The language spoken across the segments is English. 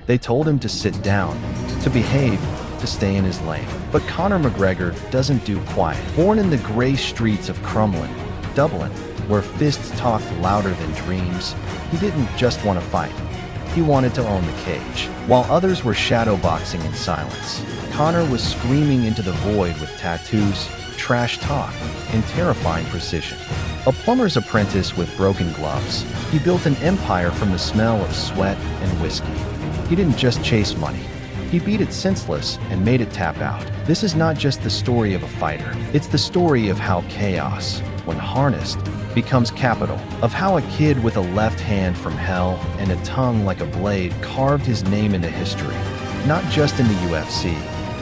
They told him to sit down, to behave, to stay in his lane. But Conor McGregor doesn't do quiet. Born in the gray streets of Crumlin, Dublin, where fists talked louder than dreams, he didn't just want to fight. He wanted to own the cage. While others were shadowboxing in silence, Conor was screaming into the void with tattoos, trash talk, and terrifying precision. A plumber's apprentice with broken gloves, he built an empire from the smell of sweat and whiskey. He didn't just chase money. He beat it senseless and made it tap out. This is not just the story of a fighter. It's the story of how chaos, when harnessed, becomes capital. Of how a kid with a left hand from hell and a tongue like a blade carved his name into history. Not just in the UFC,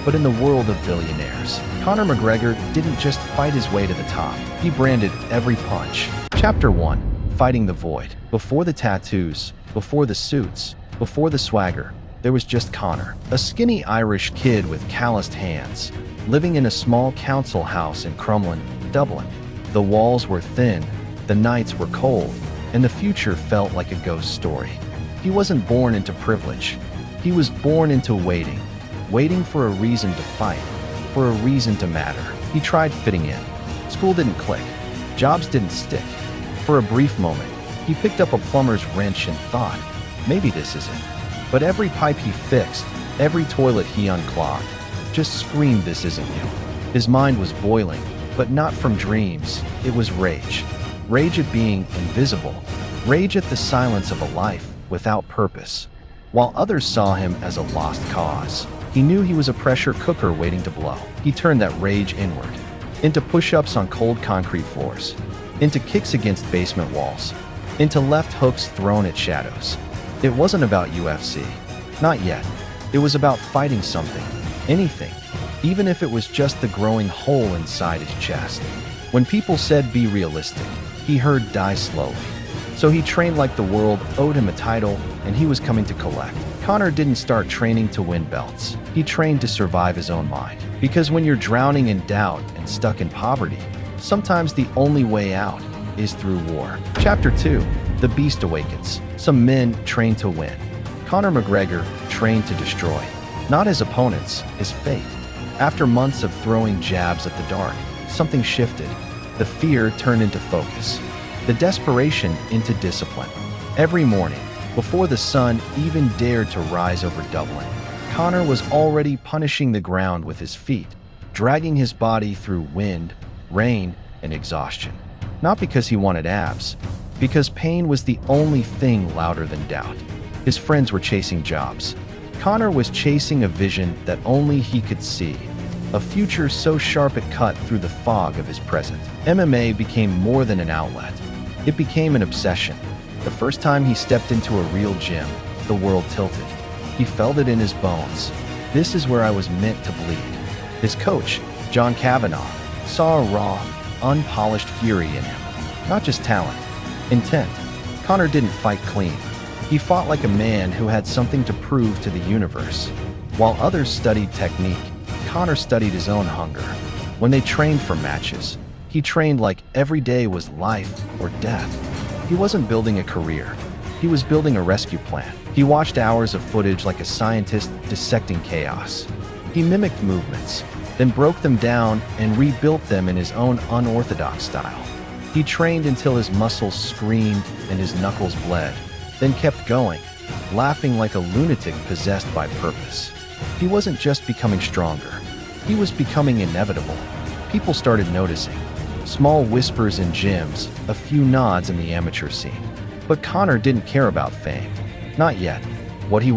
but in the world of billionaires. Conor McGregor didn't just fight his way to the top. He branded every punch. Chapter 1. Fighting the Void. Before the tattoos, before the suits, before the swagger, there was just Conor, a skinny Irish kid with calloused hands, living in a small council house in Crumlin, Dublin. The walls were thin, the nights were cold, and the future felt like a ghost story. He wasn't born into privilege. He was born into waiting. Waiting for a reason to fight, for a reason to matter. He tried fitting in. School didn't click. Jobs didn't stick. For a brief moment, he picked up a plumber's wrench and thought, maybe this is it. But every pipe he fixed, every toilet he unclogged, just screamed this isn't you. His mind was boiling, but not from dreams. It was rage. Rage at being invisible. Rage at the silence of a life without purpose. While others saw him as a lost cause, he knew he was a pressure cooker waiting to blow. He turned that rage inward, into push-ups on cold concrete floors, into kicks against basement walls, into left hooks thrown at shadows. It wasn't about UFC. Not yet. It was about fighting something, anything, even if it was just the growing hole inside his chest. When people said be realistic, he heard die slowly. So he trained like the world owed him a title and he was coming to collect. Conor didn't start training to win belts. He trained to survive his own mind. Because when you're drowning in doubt and stuck in poverty, sometimes the only way out is through war. Chapter 2. The Beast Awakens. Some men trained to win. Conor McGregor trained to destroy. Not his opponents, his fate. After months of throwing jabs at the dark, something shifted. The fear turned into focus. The desperation into discipline. Every morning, before the sun even dared to rise over Dublin, Conor was already punishing the ground with his feet, dragging his body through wind, rain, and exhaustion. Not because he wanted abs, because pain was the only thing louder than doubt. His friends were chasing jobs. Conor was chasing a vision that only he could see, a future so sharp it cut through the fog of his present. MMA became more than an outlet. It became an obsession. The first time he stepped into a real gym, the world tilted. He felt it in his bones. This is where I was meant to bleed. His coach, John Kavanagh, saw a raw, unpolished fury in him. Not just talent, intent. Conor didn't fight clean. He fought like a man who had something to prove to the universe. While others studied technique, Conor studied his own hunger. When they trained for matches, he trained like every day was life or death. He wasn't building a career. He was building a rescue plan. He watched hours of footage like a scientist dissecting chaos. He mimicked movements, then broke them down and rebuilt them in his own unorthodox style. He trained until his muscles screamed and his knuckles bled, then kept going, laughing like a lunatic possessed by purpose. He wasn't just becoming stronger. He was becoming inevitable. People started noticing. Small whispers in gyms, a few nods in the amateur scene. But Conor didn't care about fame. Not yet. What he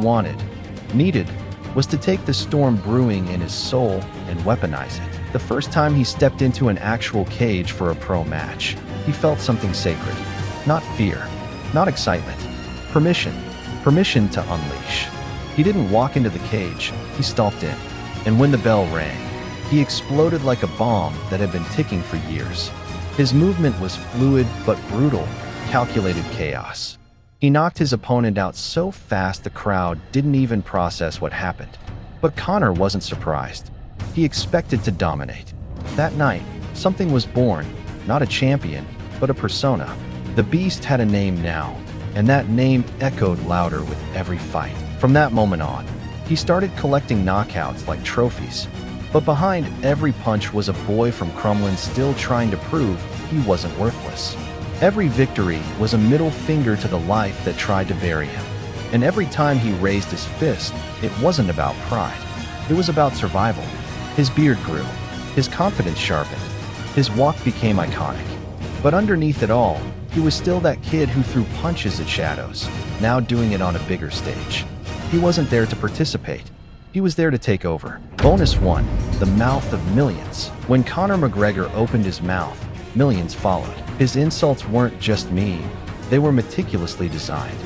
needed, was to take the storm brewing in his soul and weaponize it. The first time he stepped into an actual cage for a pro match, he felt something sacred. Not fear, not excitement. Permission to unleash. He didn't walk into the cage, he stalked in. And when the bell rang, he exploded like a bomb that had been ticking for years. His movement was fluid but brutal, calculated chaos. He knocked his opponent out so fast the crowd didn't even process what happened. But Conor wasn't surprised. He expected to dominate. That night, something was born, not a champion, but a persona. The beast had a name now, and that name echoed louder with every fight. From that moment on, he started collecting knockouts like trophies. But behind every punch was a boy from Crumlin still trying to prove he wasn't worthless. Every victory was a middle finger to the life that tried to bury him. And every time he raised his fist, it wasn't about pride. It was about survival. His beard grew. His confidence sharpened. His walk became iconic. But underneath it all, he was still that kid who threw punches at shadows, now doing it on a bigger stage. He wasn't there to participate. He was there to take over. Bonus 1. The mouth of millions. When Conor McGregor opened his mouth, millions followed. His insults weren't just mean, they were meticulously designed.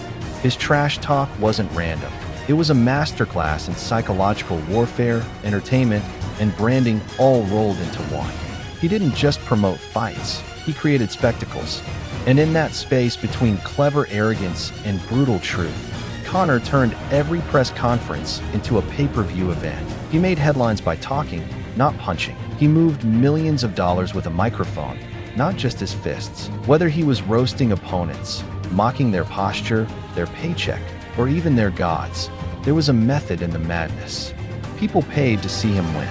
His trash talk wasn't random. It was a masterclass in psychological warfare, entertainment, and branding all rolled into one. He didn't just promote fights, he created spectacles. And in that space between clever arrogance and brutal truth, Conor turned every press conference into a pay-per-view event. He made headlines by talking, not punching. He moved millions of dollars with a microphone, not just his fists. Whether he was roasting opponents, mocking their posture, their paycheck, or even their gods, there was a method in the madness. People paid to see him win.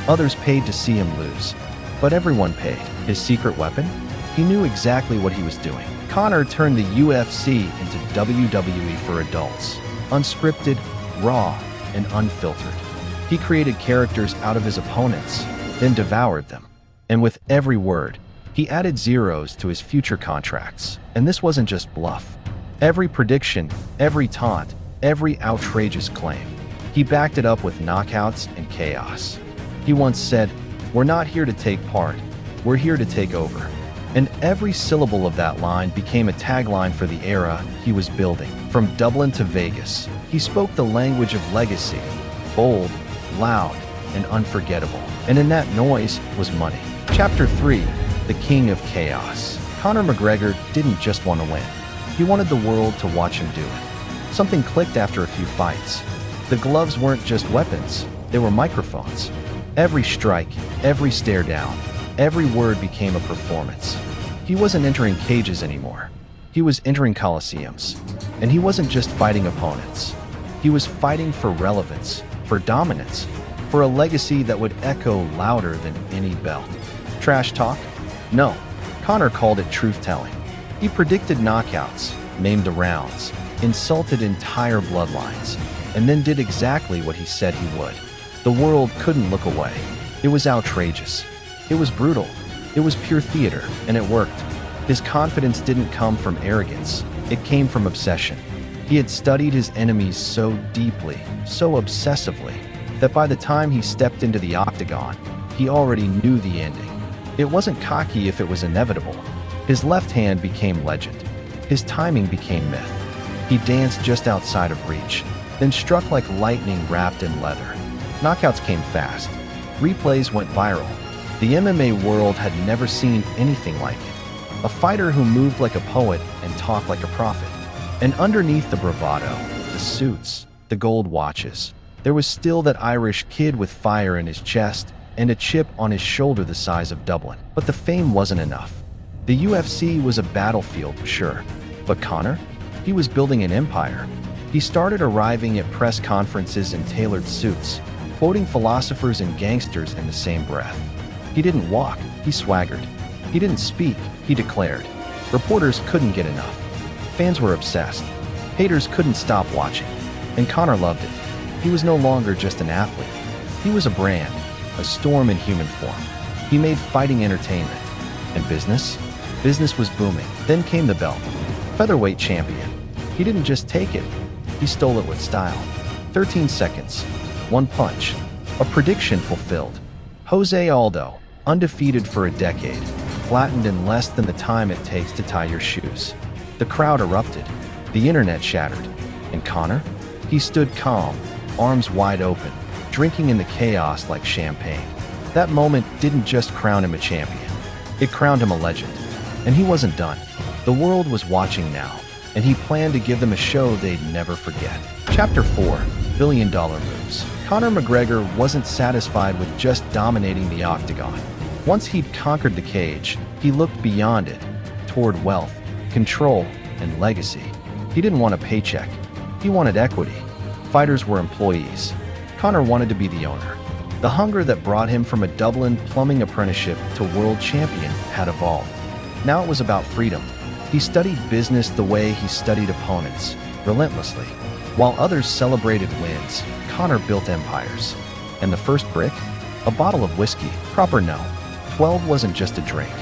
Others paid to see him lose. But everyone paid. His secret weapon? He knew exactly what he was doing. Conor turned the UFC into WWE for adults. Unscripted, raw, and unfiltered. He created characters out of his opponents, then devoured them. And with every word, he added zeros to his future contracts. And this wasn't just bluff. Every prediction, every taunt, every outrageous claim, he backed it up with knockouts and chaos. He once said, "We're not here to take part, we're here to take over." And every syllable of that line became a tagline for the era he was building. From Dublin to Vegas, he spoke the language of legacy, bold, loud, and unforgettable. And in that noise was money. Chapter 3. The King of Chaos. Conor McGregor didn't just want to win. He wanted the world to watch him do it. Something clicked after a few fights. The gloves weren't just weapons, they were microphones. Every strike, every stare down, every word became a performance. He wasn't entering cages anymore. He was entering coliseums. And he wasn't just fighting opponents. He was fighting for relevance, for dominance, for a legacy that would echo louder than any belt. Trash talk? No. Conor called it truth-telling. He predicted knockouts, named the rounds, insulted entire bloodlines, and then did exactly what he said he would. The world couldn't look away. It was outrageous. It was brutal. It was pure theater, and it worked. His confidence didn't come from arrogance. It came from obsession. He had studied his enemies so deeply, so obsessively, that by the time he stepped into the octagon, he already knew the ending. It wasn't cocky if it was inevitable. His left hand became legend. His timing became myth. He danced just outside of reach, then struck like lightning wrapped in leather. Knockouts came fast. Replays went viral. The MMA world had never seen anything like it. A fighter who moved like a poet and talked like a prophet. And underneath the bravado, the suits, the gold watches, there was still that Irish kid with fire in his chest and a chip on his shoulder the size of Dublin. But the fame wasn't enough. The UFC was a battlefield, sure. But Conor? He was building an empire. He started arriving at press conferences in tailored suits, quoting philosophers and gangsters in the same breath. He didn't walk, he swaggered. He didn't speak, he declared. Reporters couldn't get enough. Fans were obsessed. Haters couldn't stop watching. And Conor loved it. He was no longer just an athlete. He was a brand, a storm in human form. He made fighting entertainment. And business? Business was booming. Then came the belt. Featherweight champion. He didn't just take it, he stole it with style. 13 seconds. One punch. A prediction fulfilled. Jose Aldo, undefeated for a decade, flattened in less than the time it takes to tie your shoes. The crowd erupted. The internet shattered. And Conor? He stood calm, arms wide open, drinking in the chaos like champagne. That moment didn't just crown him a champion. It crowned him a legend. And he wasn't done. The world was watching now, and he planned to give them a show they'd never forget. Chapter 4. Billion-dollar moves. Conor McGregor wasn't satisfied with just dominating the octagon. Once he'd conquered the cage, he looked beyond it, toward wealth, control, and legacy. He didn't want a paycheck. He wanted equity. Fighters were employees. Conor wanted to be the owner. The hunger that brought him from a Dublin plumbing apprenticeship to world champion had evolved. Now it was about freedom. He studied business the way he studied opponents, relentlessly. While others celebrated wins, Conor built empires. And the first brick? A bottle of whiskey. Proper no. 12 wasn't just a drink.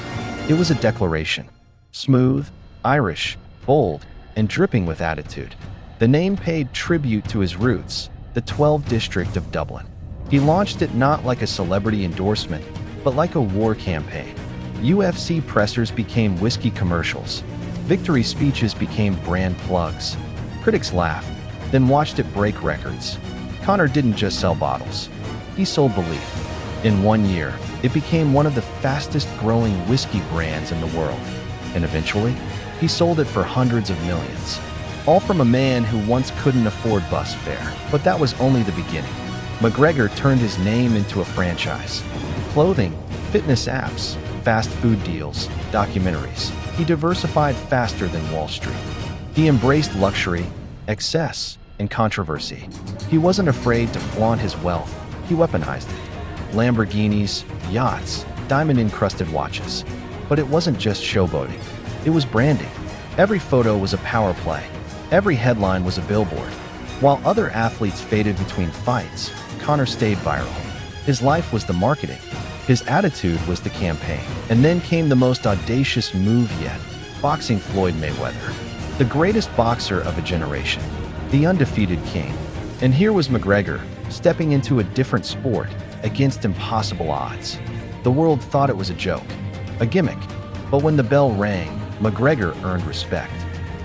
It was a declaration. Smooth, Irish, bold, and dripping with attitude. The name paid tribute to his roots, the 12 district of Dublin. He launched it not like a celebrity endorsement, but like a war campaign. UFC pressers became whiskey commercials. Victory speeches became brand plugs. Critics laughed, then watched it break records. Conor didn't just sell bottles. He sold belief. In 1 year, it became one of the fastest-growing whiskey brands in the world. And eventually, he sold it for hundreds of millions. All from a man who once couldn't afford bus fare. But that was only the beginning. McGregor turned his name into a franchise. Clothing, fitness apps, fast food deals, documentaries. He diversified faster than Wall Street. He embraced luxury, excess, and controversy. He wasn't afraid to flaunt his wealth. He weaponized it. Lamborghinis, yachts, diamond-encrusted watches. But it wasn't just showboating. It was branding. Every photo was a power play. Every headline was a billboard. While other athletes faded between fights, Conor stayed viral. His life was the marketing. His attitude was the campaign. And then came the most audacious move yet, boxing Floyd Mayweather. The greatest boxer of a generation. The undefeated king. And here was McGregor, stepping into a different sport, against impossible odds. The world thought it was a joke, a gimmick. But when the bell rang, McGregor earned respect.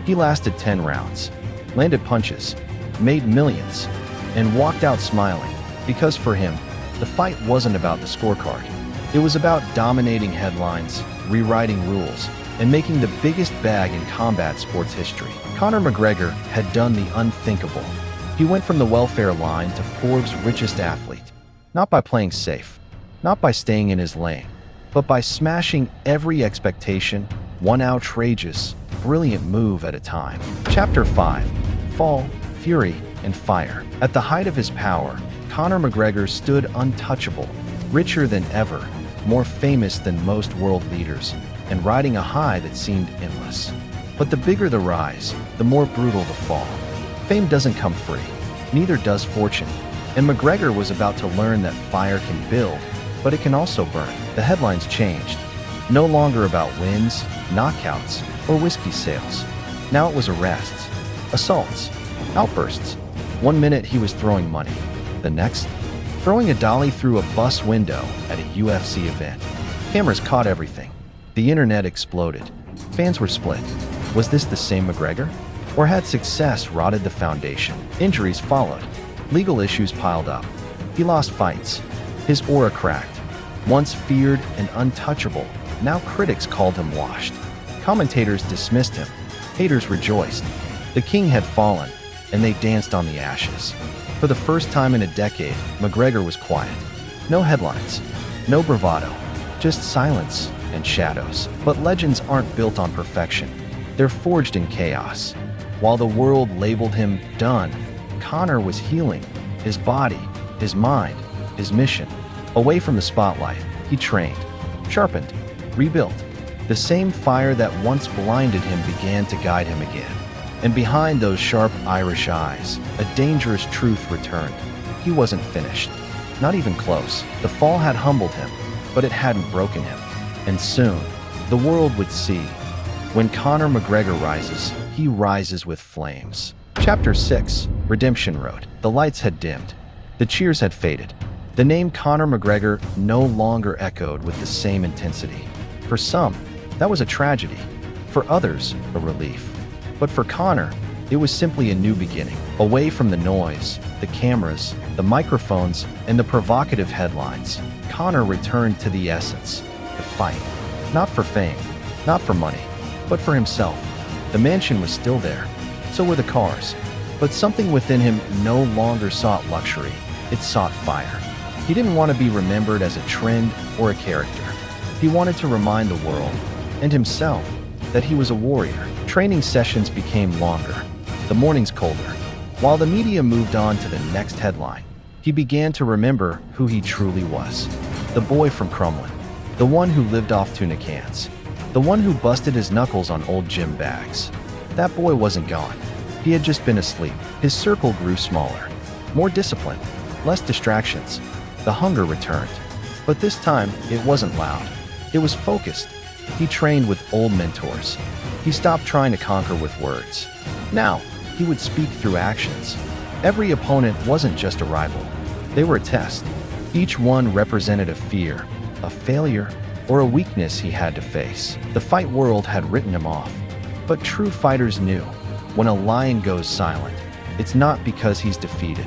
He lasted 10 rounds, landed punches, made millions, and walked out smiling, because for him, the fight wasn't about the scorecard. It was about dominating headlines, rewriting rules, and making the biggest bag in combat sports history. Conor McGregor had done the unthinkable. He went from the welfare line to Forbes' richest athlete, not by playing safe, not by staying in his lane, but by smashing every expectation, one outrageous, brilliant move at a time. Chapter 5: Fall, Fury, and Fire. At the height of his power, Conor McGregor stood untouchable, richer than ever, more famous than most world leaders, and riding a high that seemed endless. But the bigger the rise, the more brutal the fall. Fame doesn't come free, neither does fortune, and McGregor was about to learn that fire can build, but it can also burn. The headlines changed. No longer about wins, knockouts, or whiskey sales. Now it was arrests, assaults, outbursts. 1 minute he was throwing money. The next, throwing a dolly through a bus window at a UFC event. Cameras caught everything. The internet exploded. Fans were split. Was this the same McGregor? Or had success rotted the foundation? Injuries followed. Legal issues piled up. He lost fights. His aura cracked. Once feared and untouchable, now critics called him washed. Commentators dismissed him. Haters rejoiced. The king had fallen, and they danced on the ashes. For the first time in a decade, McGregor was quiet. No headlines, no bravado, just silence and shadows. But legends aren't built on perfection. They're forged in chaos. While the world labeled him done, Conor was healing. His body, his mind, his mission. Away from the spotlight, he trained, sharpened, rebuilt. The same fire that once blinded him began to guide him again. And behind those sharp Irish eyes, a dangerous truth returned. He wasn't finished. Not even close. The fall had humbled him, but it hadn't broken him. And soon, the world would see. When Conor McGregor rises, he rises with flames. Chapter 6: Redemption Road. The lights had dimmed. The cheers had faded. The name Conor McGregor no longer echoed with the same intensity. For some, that was a tragedy. For others, a relief. But for Conor, it was simply a new beginning. Away from the noise, the cameras, the microphones, and the provocative headlines, Conor returned to the essence, the fight. Not for fame, not for money, but for himself. The mansion was still there. So were the cars. But something within him no longer sought luxury. It sought fire. He didn't want to be remembered as a trend or a character. He wanted to remind the world, and himself, that he was a warrior. Training sessions became longer, the mornings colder, While the media moved on to the next headline, he began to remember who he truly was. The boy from Crumlin, the one who lived off tuna cans, the one who busted his knuckles on old gym bags. That boy wasn't gone. He had just been asleep. His circle grew smaller, more disciplined, less distractions. The hunger returned. But this time, it wasn't loud. It was focused. He trained with old mentors. He stopped trying to conquer with words. Now, he would speak through actions. Every opponent wasn't just a rival. They were a test. Each one represented a fear, a failure, or a weakness he had to face. The fight world had written him off. But true fighters knew, when a lion goes silent, it's not because he's defeated.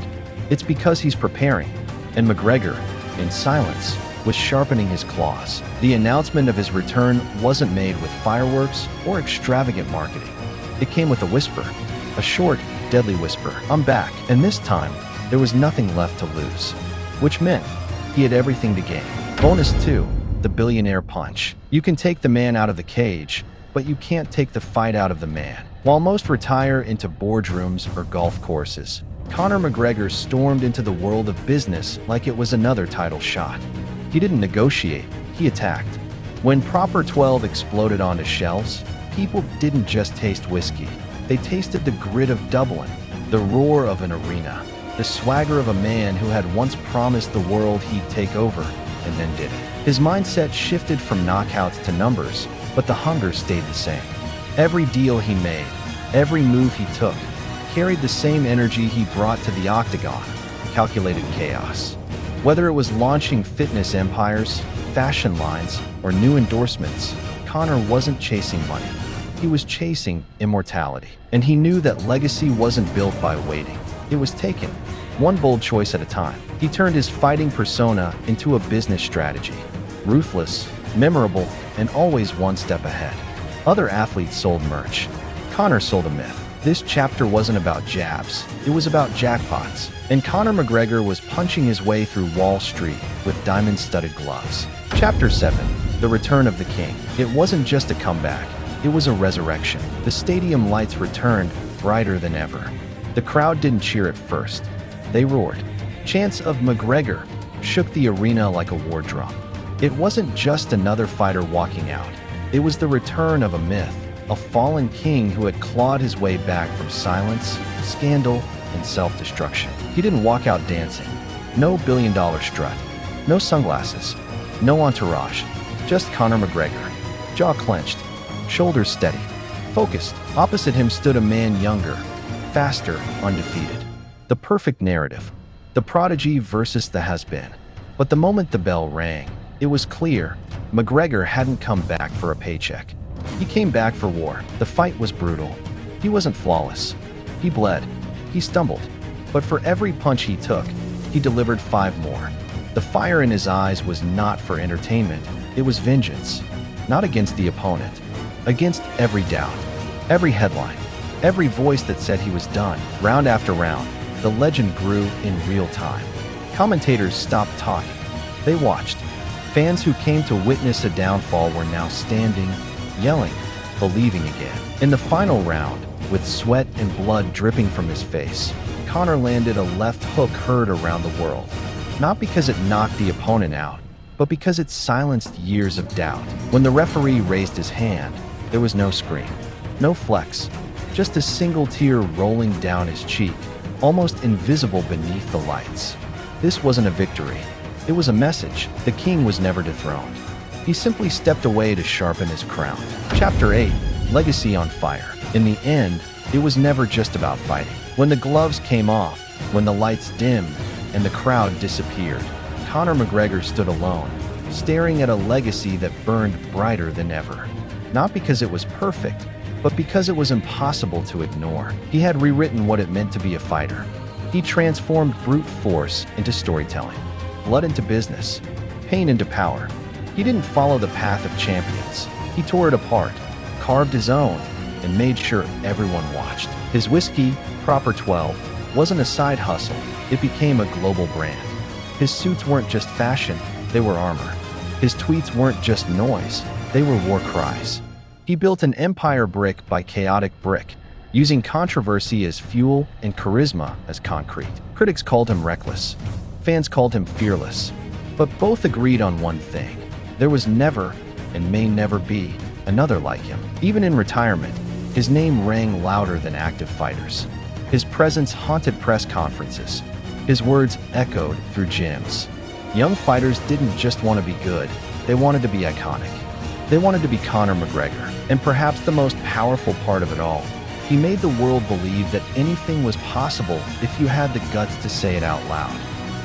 It's because he's preparing. And McGregor, in silence, was sharpening his claws. The announcement of his return wasn't made with fireworks or extravagant marketing. It came with a whisper, a short, deadly whisper. I'm back. And this time, there was nothing left to lose, which meant he had everything to gain. Bonus 2, the billionaire punch. You can take the man out of the cage, but you can't take the fight out of the man. While most retire into boardrooms or golf courses, Conor McGregor stormed into the world of business like it was another title shot. He didn't negotiate, he attacked. When Proper 12 exploded onto shelves, people didn't just taste whiskey. They tasted the grit of Dublin, the roar of an arena, the swagger of a man who had once promised the world he'd take over and then did it. His mindset shifted from knockouts to numbers, but the hunger stayed the same. Every deal he made, every move he took, carried the same energy he brought to the octagon, calculated chaos. Whether it was launching fitness empires, fashion lines, or new endorsements, Conor wasn't chasing money. He was chasing immortality. And he knew that legacy wasn't built by waiting. It was taken, one bold choice at a time. He turned his fighting persona into a business strategy. Ruthless, memorable, and always one step ahead. Other athletes sold merch. Conor sold a myth. This chapter wasn't about jabs, it was about jackpots. And Conor McGregor was punching his way through Wall Street with diamond-studded gloves. Chapter 7, the return of the king. It wasn't just a comeback, it was a resurrection. The stadium lights returned, brighter than ever. The crowd didn't cheer at first. They roared. Chants of McGregor shook the arena like a war drum. It wasn't just another fighter walking out. It was the return of a myth, a fallen king who had clawed his way back from silence, scandal, and self-destruction. He didn't walk out dancing. No billion-dollar strut. No sunglasses. No entourage. Just Conor McGregor. Jaw clenched. Shoulders steady. Focused. Opposite him stood a man younger, faster, undefeated. The perfect narrative. The prodigy versus the has-been. But the moment the bell rang, it was clear McGregor hadn't come back for a paycheck. He came back for war. The fight was brutal. He wasn't flawless. He bled. He stumbled. But for every punch he took, he delivered 5 more. The fire in his eyes was not for entertainment. It was vengeance. Not against the opponent. Against every doubt. Every headline. Every voice that said he was done. Round after round, the legend grew in real time. Commentators stopped talking. They watched. Fans who came to witness a downfall were now standing, yelling, believing again. In the final round, with sweat and blood dripping from his face, Conor landed a left hook heard around the world. Not because it knocked the opponent out, but because it silenced years of doubt. When the referee raised his hand, there was no scream, no flex, just a single tear rolling down his cheek, almost invisible beneath the lights. This wasn't a victory. It was a message. The king was never dethroned. He simply stepped away to sharpen his crown. Chapter 8, Legacy on Fire. In the end, it was never just about fighting. When the gloves came off, when the lights dimmed, and the crowd disappeared, Conor McGregor stood alone, staring at a legacy that burned brighter than ever. Not because it was perfect, but because it was impossible to ignore. He had rewritten what it meant to be a fighter. He transformed brute force into storytelling, blood into business, pain into power. He didn't follow the path of champions. He tore it apart, carved his own, and made sure everyone watched. His whiskey, Proper 12, wasn't a side hustle. It became a global brand. His suits weren't just fashion, they were armor. His tweets weren't just noise, they were war cries. He built an empire brick by chaotic brick, using controversy as fuel and charisma as concrete. Critics called him reckless. Fans called him fearless. But both agreed on one thing. There was never, and may never be, another like him. Even in retirement, his name rang louder than active fighters. His presence haunted press conferences. His words echoed through gyms. Young fighters didn't just want to be good, they wanted to be iconic. They wanted to be Conor McGregor. And perhaps the most powerful part of it all, he made the world believe that anything was possible if you had the guts to say it out loud.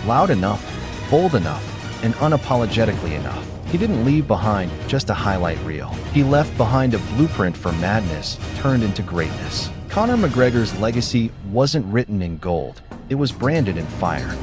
Loud enough, bold enough, and unapologetically enough. He didn't leave behind just a highlight reel. He left behind a blueprint for madness turned into greatness. Conor McGregor's legacy wasn't written in gold. It was branded in fire.